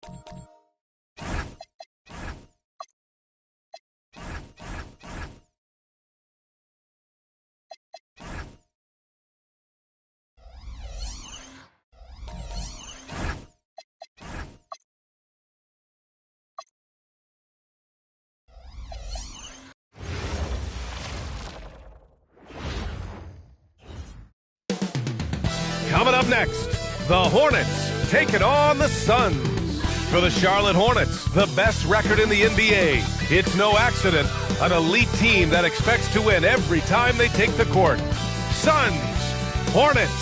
Coming up next, the Hornets taking on the Suns. For the Charlotte Hornets, the best record in the NBA. It's no accident, an elite team that expects to win every time they take the court. Suns, Hornets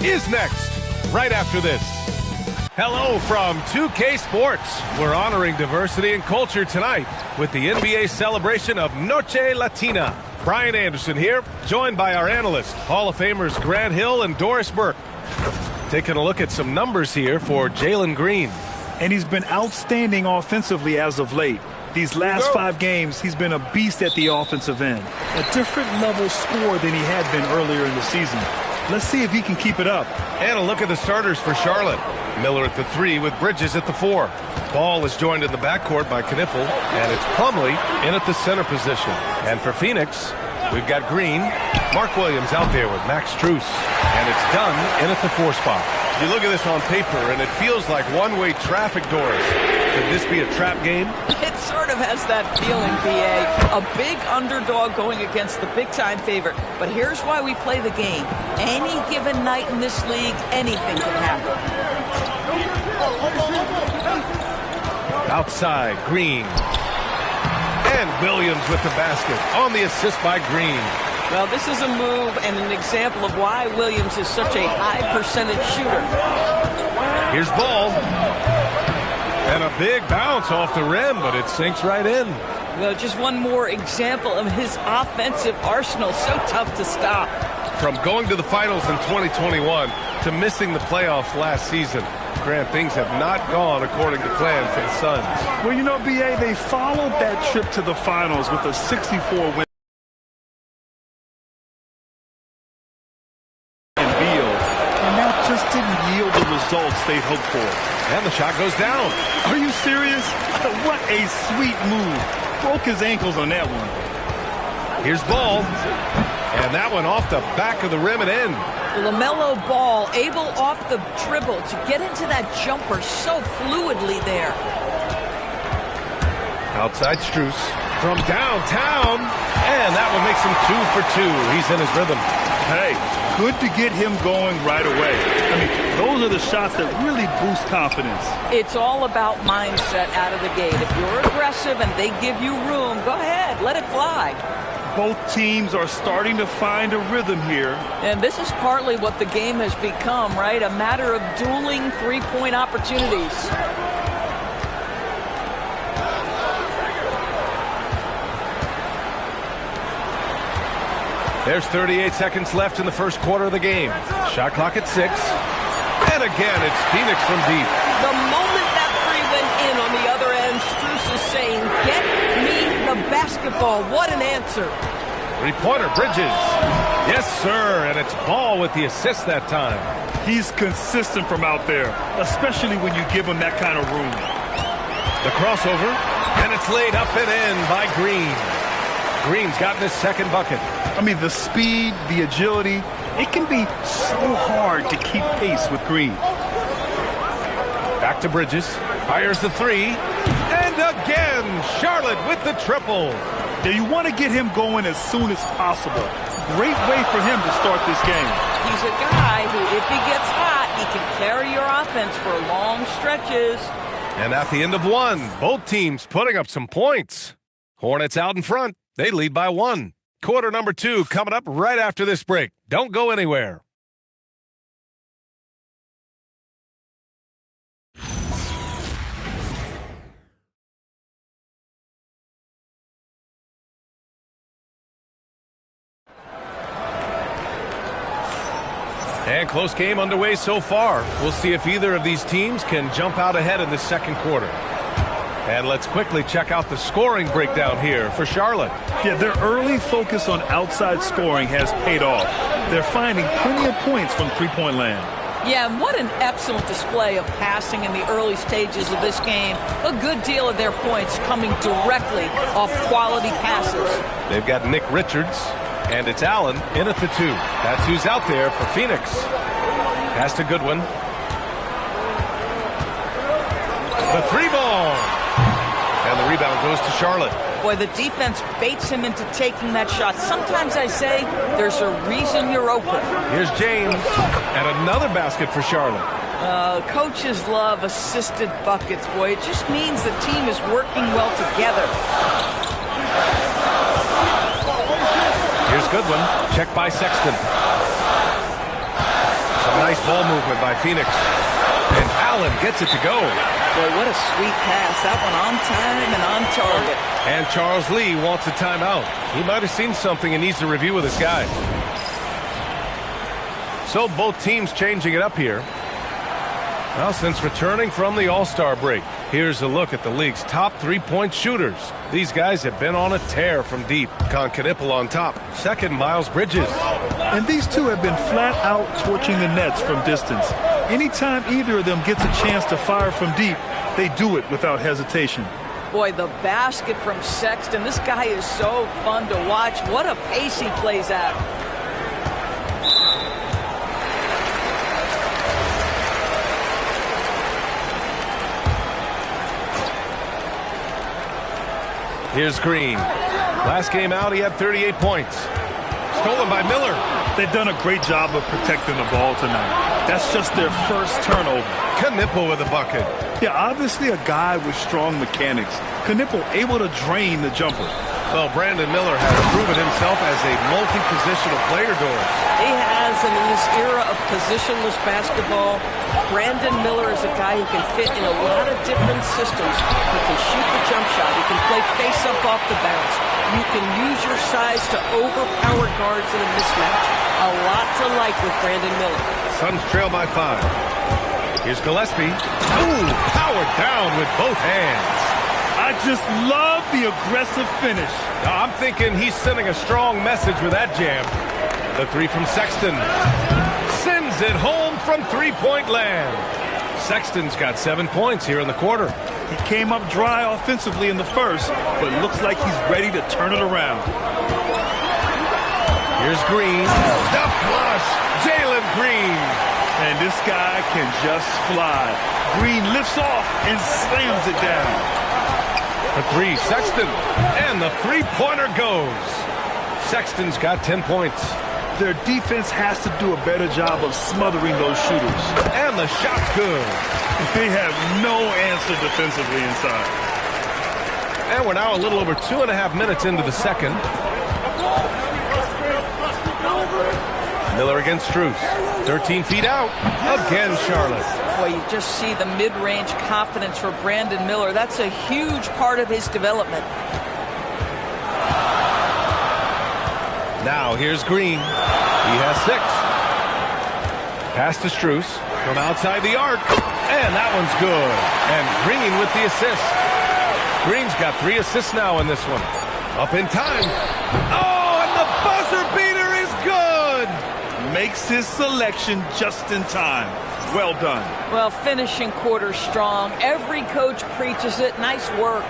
is next, right after this. Hello from 2K Sports. We're honoring diversity and culture tonight with the NBA celebration of Noche Latina. Brian Anderson here, joined by our analysts, Hall of Famers Grant Hill and Doris Burke. Taking a look at some numbers here for Jalen Green. And he's been outstanding offensively as of late. These last 5 games, he's been a beast at the offensive end. A different level scorer than he had been earlier in the season. Let's see if he can keep it up. And a look at the starters for Charlotte. Miller at the 3 with Bridges at the 4. Ball is joined in the backcourt by Knipple, and it's Plumlee in at the center position. And for Phoenix, we've got Green, Mark Williams out there with Max Strus, and it's Dunn in at the 4 spot. You look at this on paper, and it feels like one-way traffic, Doris. Could this be a trap game? It sort of has that feeling, B.A. A big underdog going against the big-time favorite. But here's why we play the game. Any given night in this league, anything can happen. Outside, Green. And Williams with the basket on the assist by Green. Well, this is a move and an example of why Williams is such a high-percentage shooter. Here's Ball. And a big bounce off the rim, but it sinks right in. Well, just one more example of his offensive arsenal. So tough to stop. From going to the finals in 2021 to missing the playoffs last season, Grant, things have not gone according to plan for the Suns. Well, you know, B.A., they followed that trip to the finals with a 64 win. Just didn't yield the results they'd hoped for. And the shot goes down. Are you serious? What a sweet move. Broke his ankles on that one. Here's Ball. And that one off the back of the rim and in. LaMelo Ball able off the dribble to get into that jumper so fluidly there. Outside Strus from downtown. And that one makes him 2 for 2. He's in his rhythm. Hey, good to get him going right away. I mean, those are the shots that really boost confidence. It's all about mindset out of the gate. If you're aggressive and they give you room, go ahead, let it fly. Both teams are starting to find a rhythm here. And this is partly what the game has become, right? A matter of dueling three-point opportunities. There's 38 seconds left in the first quarter of the game. Shot clock at 6. And again, it's Phoenix from deep. The moment that three went in on the other end, Strus is saying, get me the basketball. What an answer. Three-pointer, Bridges. Yes, sir, and it's Ball with the assist that time. He's consistent from out there, especially when you give him that kind of room. The crossover, and it's laid up and in by Green. Green's gotten his second bucket. I mean, the speed, the agility, it can be so hard to keep pace with Green. Back to Bridges. Fires the 3. And again, Charlotte with the triple. Now, you want to get him going as soon as possible. Great way for him to start this game. He's a guy who, if he gets hot, he can carry your offense for long stretches. And at the end of one, both teams putting up some points. Hornets out in front. They lead by 1. Quarter number 2 coming up right after this break. Don't go anywhere. And close game underway so far. We'll see if either of these teams can jump out ahead in the second quarter. And let's quickly check out the scoring breakdown here for Charlotte. Yeah, their early focus on outside scoring has paid off. They're finding plenty of points from three-point land. Yeah, and what an excellent display of passing in the early stages of this game. A good deal of their points coming directly off quality passes. They've got Nick Richards, and it's Allen in at the 2. That's who's out there for Phoenix. Pass to Goodwin. The 3-ball. And the rebound goes to Charlotte. Boy, the defense baits him into taking that shot. Sometimes I say there's a reason you're open. Here's James. And another basket for Charlotte. Coaches love assisted buckets, boy. It just means the team is working well together. Here's Goodwin. Check by Sexton. Some nice ball movement by Phoenix. And Allen gets it to go. Boy, what a sweet pass. That one on time and on target. And Charles Lee wants a timeout. He might have seen something and needs to review with his guys. So both teams changing it up here. Well, since returning from the All-Star break, here's a look at the league's top three-point shooters. These guys have been on a tear from deep. Knipple on top. Second, Miles Bridges. And these two have been flat out torching the nets from distance. Anytime either of them gets a chance to fire from deep, they do it without hesitation. Boy, the basket from Sexton. This guy is so fun to watch. What a pace he plays at. Here's Green. Last game out, he had 38 points. Stolen by Miller. They've done a great job of protecting the ball tonight. That's just their first turnover. Knipple with a bucket. Yeah, obviously a guy with strong mechanics. Knipple able to drain the jumper. Well, Brandon Miller has proven himself as a multi-positional player, Doris. He has, and in this era of positionless basketball, Brandon Miller is a guy who can fit in a lot of different systems. He can shoot the jump shot. He can play face-up off the bounce. You can use your size to overpower guards in a mismatch. A lot to like with Brandon Miller. Suns trail by 5. Here's Gillespie. Ooh, powered down with both hands. I just love the aggressive finish. I'm thinking he's sending a strong message with that jam. The 3 from Sexton. Sends it home from three-point land. Sexton's got 7 points here in the quarter. He came up dry offensively in the first, but looks like he's ready to turn it around. Here's Green. The flush. Jalen Green. And this guy can just fly. Green lifts off and slams it down. The 3, Sexton. And the three-pointer goes. Sexton's got 10 points. Their defense has to do a better job of smothering those shooters. And the shot's good. They have no answer defensively inside. And we're now a little over 2.5 minutes into the second. Miller against Strus. 13 feet out. Again, Charlotte. Boy, you just see the mid-range confidence for Brandon Miller. That's a huge part of his development. Now here's Green. He has 6. Pass to Strus from outside the arc. And that one's good. And Green with the assist. Green's got 3 assists now in this one. Up in time. Oh, and the buzzer beater is good. Makes his selection just in time. Well done. Well, finishing quarter strong. Every coach preaches it. Nice work.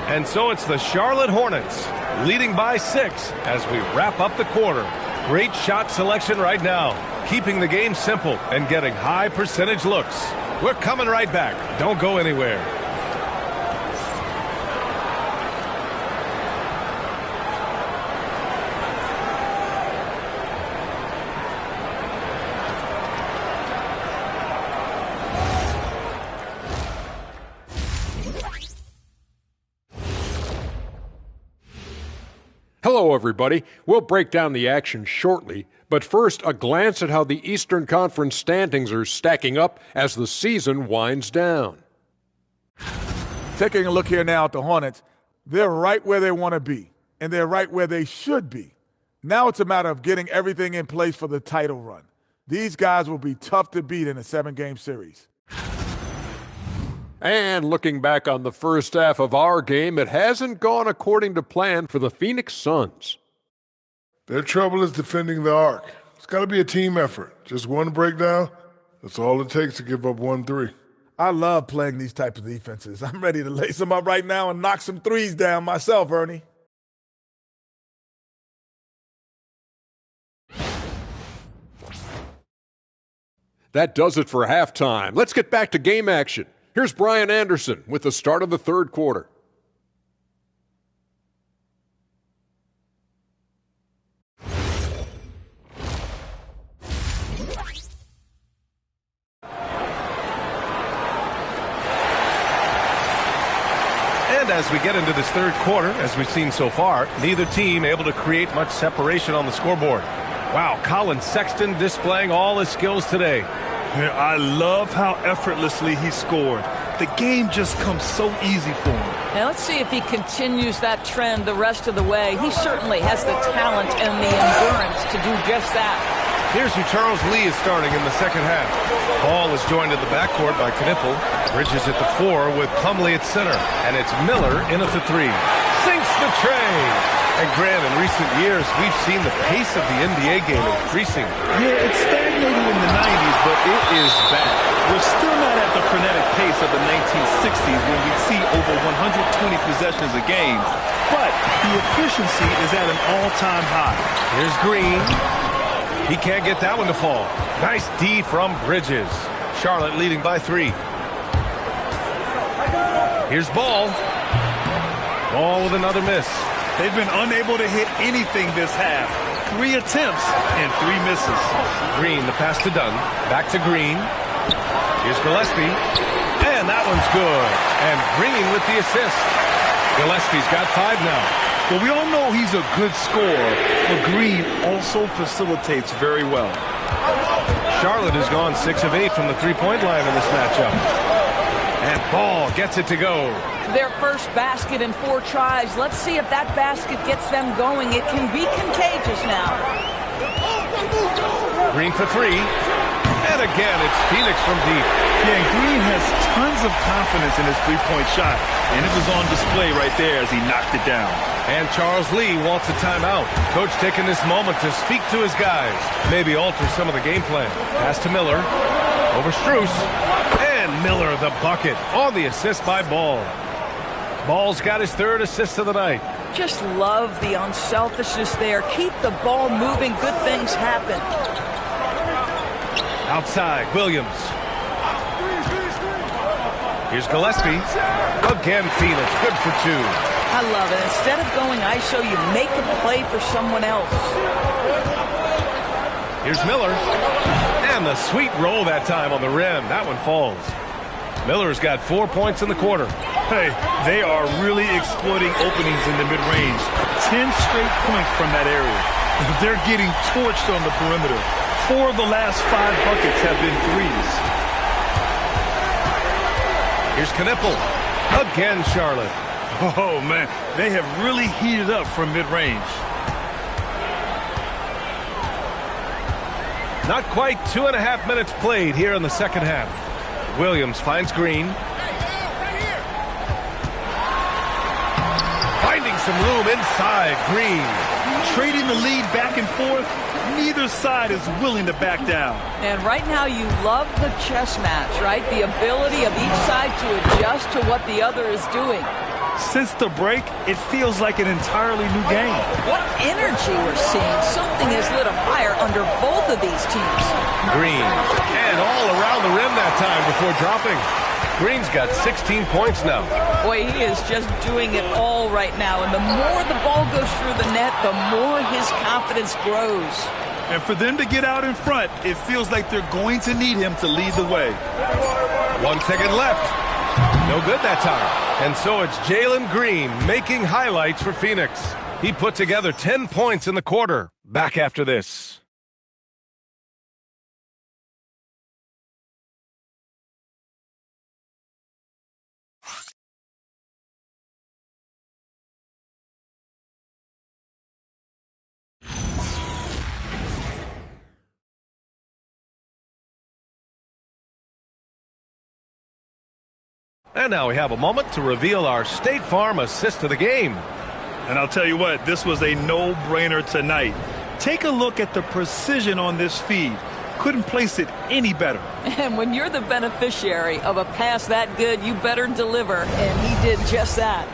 And so it's the Charlotte Hornets leading by 6 as we wrap up the quarter. Great shot selection right now, keeping the game simple and getting high percentage looks. We're coming right back. Don't go anywhere. Hello, everybody. We'll break down the action shortly, but first, a glance at how the Eastern Conference standings are stacking up as the season winds down. Taking a look here now at the Hornets, they're right where they want to be, and they're right where they should be. Now it's a matter of getting everything in place for the title run. These guys will be tough to beat in a 7-game series. And looking back on the first half of our game, it hasn't gone according to plan for the Phoenix Suns. Their trouble is defending the arc. It's got to be a team effort. Just one breakdown, That's all it takes to give up 1-3. I love playing these types of defenses. I'm ready to lace them up right now and knock some threes down myself, Ernie. That does it for halftime. Let's get back to game action. Here's Brian Anderson with the start of the third quarter. And as we get into this third quarter, as we've seen so far, neither team able to create much separation on the scoreboard. Wow, Colin Sexton displaying all his skills today. Yeah, I love how effortlessly he scored. The game just comes so easy for him. Now let's see if he continues that trend the rest of the way. He certainly has the talent and the endurance to do just that. Here's who Charles Lee is starting in the second half. Ball is joined in the backcourt by Knippel. Bridges at the 4 with Plumlee at center. And it's Miller in at the 3. Sinks the tray. And Grant, in recent years, we've seen the pace of the NBA game increasing. Yeah, it's stagnating in the 90s, but it is back. We're still not at the frenetic pace of the 1960s when we'd see over 120 possessions a game. But the efficiency is at an all-time high. Here's Green. He can't get that one to fall. Nice D from Bridges. Charlotte leading by 3. Here's Ball. Ball with another miss. They've been unable to hit anything this half. 3 attempts and 3 misses. Green, the pass to Dunn. Back to Green. Here's Gillespie. And that one's good. And Green with the assist. Gillespie's got 5 now. Well, we all know he's a good scorer, but Green also facilitates very well. Charlotte has gone 6 of 8 from the three-point line in this matchup. And Ball gets it to go. Their first basket in 4 tries. Let's see if that basket gets them going. It can be contagious now. Green for 3. And again, it's Phoenix from deep. Yeah, and Green has tons of confidence in his three-point shot, and it was on display right there as he knocked it down. And Charles Lee wants a timeout. Coach taking this moment to speak to his guys. Maybe alter some of the game plan. Pass to Miller. Over Strus. And Miller the bucket on the assist by Ball. Ball's got his 3rd assist of the night. Just love the unselfishness there. Keep the ball moving. Good things happen. Outside, Williams. Here's Gillespie. Again, Phoenix. Good for 2. I love it. Instead of going ISO, you make a play for someone else. Here's Miller. And the sweet roll that time on the rim. That one falls. Miller's got 4 points in the quarter. Hey, they are really exploiting openings in the mid-range. 10 straight points from that area. They're getting torched on the perimeter. 4 of the last 5 buckets have been threes. Here's Knippel. Again, Charlotte. Oh, man, they have really heated up from mid-range. Not quite 2.5 minutes played here in the second half. Williams finds Green. Finding some room inside. Green. Trading the lead back and forth. Neither side is willing to back down. And right now you love the chess match, right? The ability of each side to adjust to what the other is doing. Since the break, it feels like an entirely new game. What energy we're seeing. Something has lit a fire under both of these teams. Green. And all around the rim that time before dropping. Green's got 16 points now. Boy, he is just doing it all right now. And the more the ball goes through the net, the more his confidence grows. And for them to get out in front, it feels like they're going to need him to lead the way. 1 second left. No good that time. And so it's Jalen Green making highlights for Phoenix. He put together 10 points in the quarter. Back after this. And now we have a moment to reveal our State Farm assist of the game. And I'll tell you what, this was a no-brainer tonight. Take a look at the precision on this feed. couldn't place it any better. And when you're the beneficiary of a pass that good, you better deliver, and he did just that.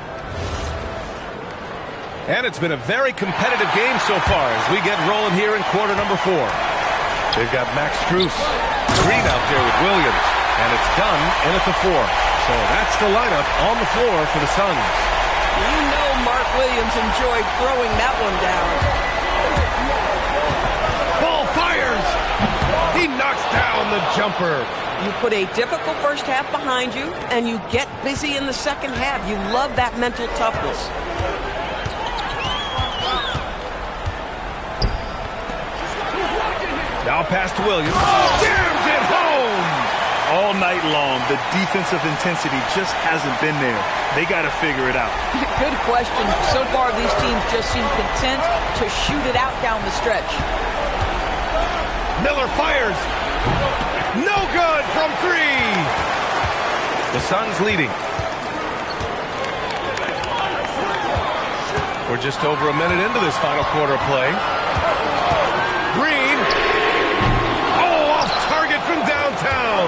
And it's been a very competitive game so far as we get rolling here in quarter number 4. They've got Max Strus, Green out there with Williams, and it's done in at the 4. So that's the lineup on the floor for the Suns. You know Mark Williams enjoyed throwing that one down. Ball fires! He knocks down the jumper. You put a difficult first half behind you, and you get busy in the second half. You love that mental toughness. Now pass to Williams. Jams it home! All night long, the defensive intensity just hasn't been there. They got to figure it out. Good question. So far, these teams just seem content to shoot it out down the stretch. Miller fires. No good from 3. The Suns leading. We're just over a minute into this final quarter of play. Green. Oh, off target from downtown.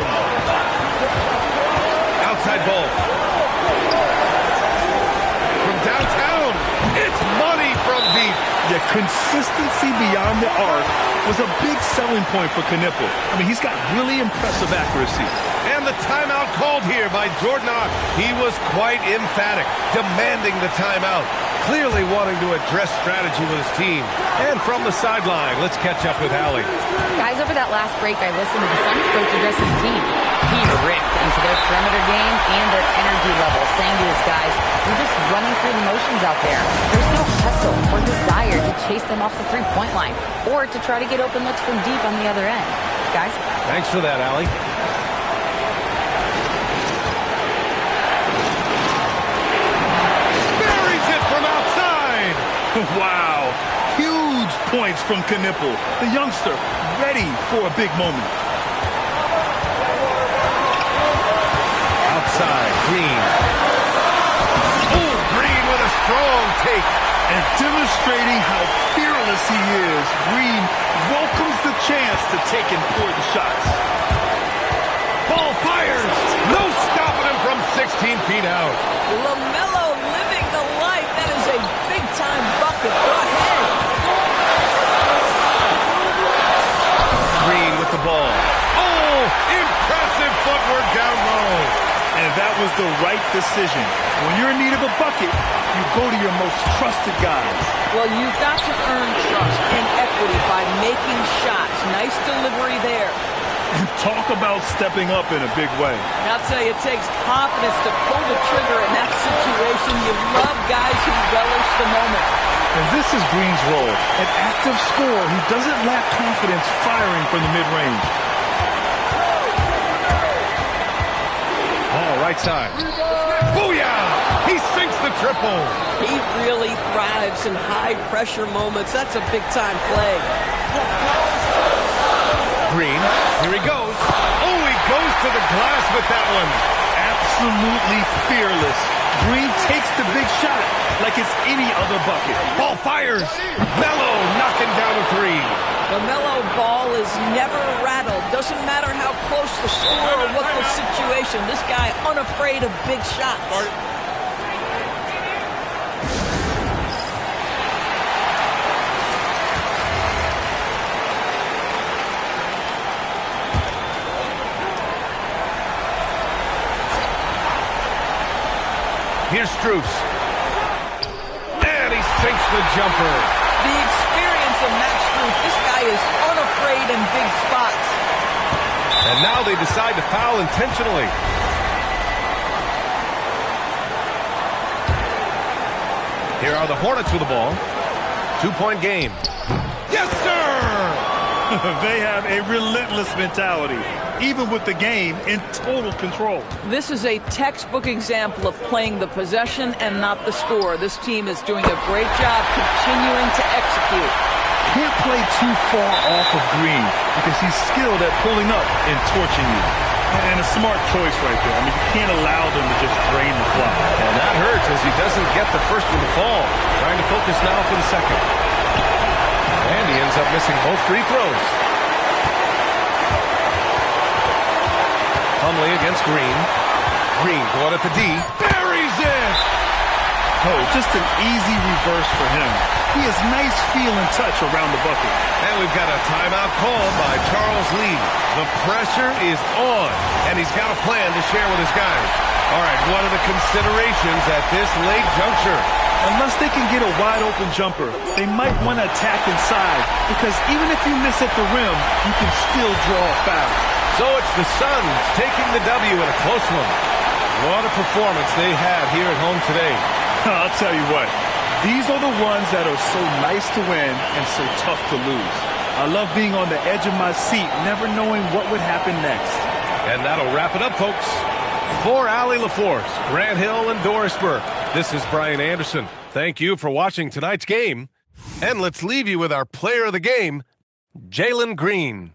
Outside ball. From downtown. It's money from deep. The consistency beyond the arc was a big selling point for Knipple. I mean, he's got really impressive accuracy. And the timeout called here by Jordan Ott. He was quite emphatic, demanding the timeout, clearly wanting to address strategy with his team. And from the sideline, let's catch up with Allie. Guys, over that last break, I listened to the Suns coach address his team. He ripped into their perimeter game and their energy level, saying to his guys, "We're just running through the motions out there. There's no hustle or desire to chase them off the three-point line or to try to get open looks from deep on the other end." Guys? Thanks for that, Allie. Buries it from outside. Wow. Huge points from Knipple, the youngster, ready for a big moment. Outside, Green. Oh, Green with a strong take. And demonstrating how fearless he is, Green welcomes the chance to take important shots. Ball fires. No stopping him from 16 feet out. LaMelo living the life. That is a big-time bucket. Go ahead. Green with the ball. Oh, impressive footwork down low. And that was the right decision. When you're in need of a bucket, you go to your most trusted guys. Well, you've got to earn trust and equity by making shots. Nice delivery there. And talk about stepping up in a big way. I'll tell you, it takes confidence to pull the trigger in that situation. You love guys who relish the moment. And this is Green's role. An active scorer who doesn't lack confidence firing from the mid-range. Ball right side. Booyah! He sinks the triple. He really thrives in high-pressure moments. That's a big-time play. Green, here he goes. Oh, he goes to the glass with that one. Absolutely fearless. Green takes the big shot like it's any other bucket. Ball fires. Melo knocking down a 3. The Melo ball is never rattled. Doesn't matter how close the score or what the situation. This guy unafraid of big shots. Here's Strus. And he sinks the jumper. The experience of Max Strus. This guy is unafraid in big spots. And now they decide to foul intentionally. Here are the Hornets with the ball. 2-point game. Yes, sir! They have a relentless mentality, even with the game in total control. This is a textbook example of playing the possession and not the score. This team is doing a great job continuing to execute. Can't play too far off of Green because he's skilled at pulling up and torching you. And a smart choice right there. I mean, you can't allow them to just drain the clock. And that hurts as he doesn't get the first one to fall. Trying to focus now for the second. And he ends up missing both free throws. Plumlee against Green. Green going at the D. Buries it! Oh, just an easy reverse for him. He has nice feel and touch around the bucket. And we've got a timeout called by Charles Lee. The pressure is on, and he's got a plan to share with his guys. All right, what are the considerations at this late juncture? Unless they can get a wide-open jumper, they might want to attack inside, because even if you miss at the rim, you can still draw a foul. So it's the Suns taking the W in a close one. What a performance they had here at home today. I'll tell you what, these are the ones that are so nice to win and so tough to lose. I love being on the edge of my seat, never knowing what would happen next. And that'll wrap it up, folks. For Allie LaForce, Grant Hill, and Doris Burke, this is Brian Anderson. Thank you for watching tonight's game. And let's leave you with our player of the game, Jalen Green.